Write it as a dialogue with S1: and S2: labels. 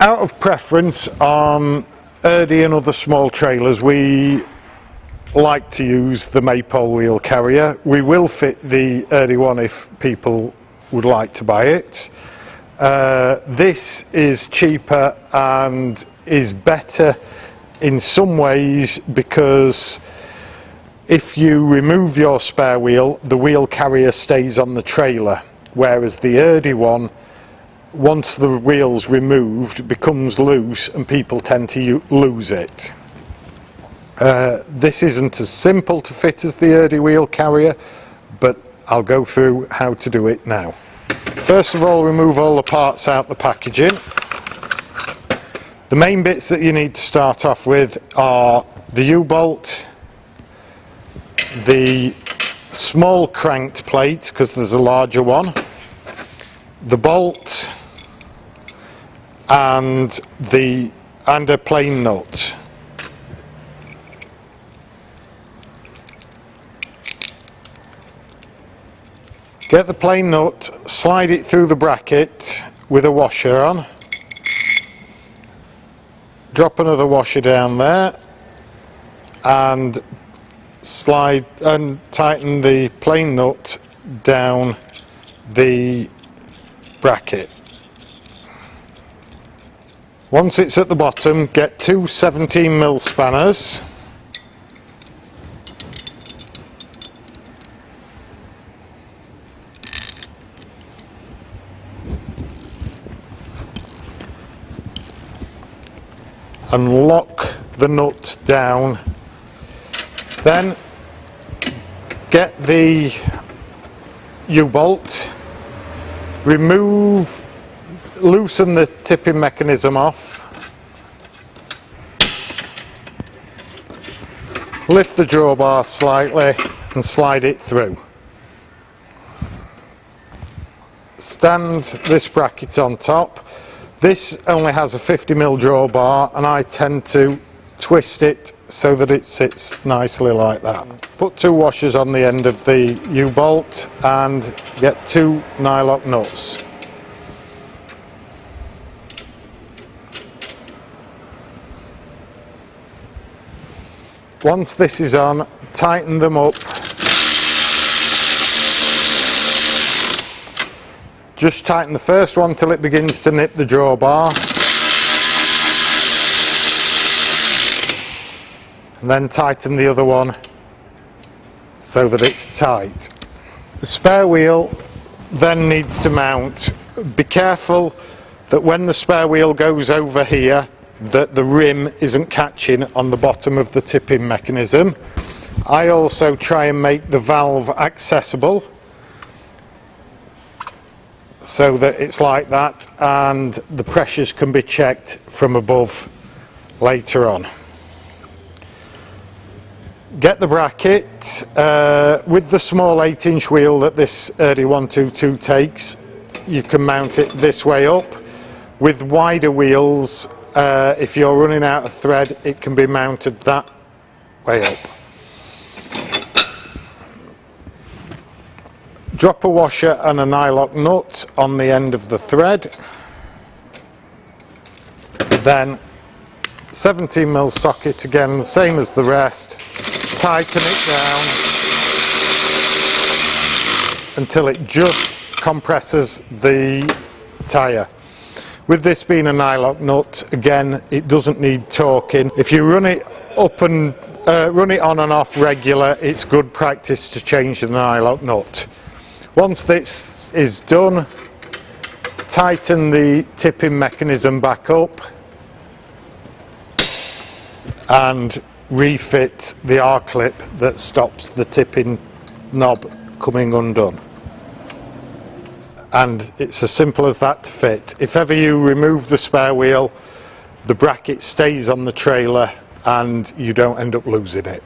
S1: Out of preference on Erde and other small trailers, we like to use the maypole wheel carrier. We will fit the Erde one if people would like to buy it. This is cheaper and is better in some ways because if you remove your spare wheel, the wheel carrier stays on the trailer, whereas the Erde one, once the wheel's removed, becomes loose and people tend to lose it. This isn't as simple to fit as the Erde wheel carrier, but I'll go through how to do it now. First of all, remove all the parts out the packaging. The main bits that you need to start off with are the U-bolt, the small cranked plate, because there's a larger one, the bolt, and a plain nut. Get the plain nut, slide it through the bracket with a washer on. Drop another washer down there and slide and tighten the plain nut down the bracket. Once it's at the bottom, get two 17mm spanners. And lock the nut down. Then get the U-bolt, loosen the tipping mechanism off, lift the drawbar slightly and slide it through. Stand this bracket on top. This only has a 50mm drawbar and I tend to twist it so that it sits nicely like that. Put two washers on the end of the U-bolt and get two nylock nuts. Once this is on, tighten them up. Just tighten the first one till it begins to nip the drawbar. And then tighten the other one so that it's tight. The spare wheel then needs to mount. Be careful that when the spare wheel goes over here, that the rim isn't catching on the bottom of the tipping mechanism. I also try and make the valve accessible so that it's like that and the pressures can be checked from above later on. Get the bracket with the small 8-inch wheel that this Erde 122 takes. You can mount it this way up. With wider wheels, if you're running out of thread, it can be mounted that way up. Drop a washer and a nylock nut on the end of the thread. Then 17mm socket again, the same as the rest. Tighten it down until it just compresses the tyre. With this being a nylock nut, again, it doesn't need torquing. If you run it run it on and off regular, it's good practice to change the nylock nut. Once this is done, tighten the tipping mechanism back up and refit the R-clip that stops the tipping knob coming undone. And it's as simple as that to fit. If ever you remove the spare wheel, the bracket stays on the trailer and you don't end up losing it.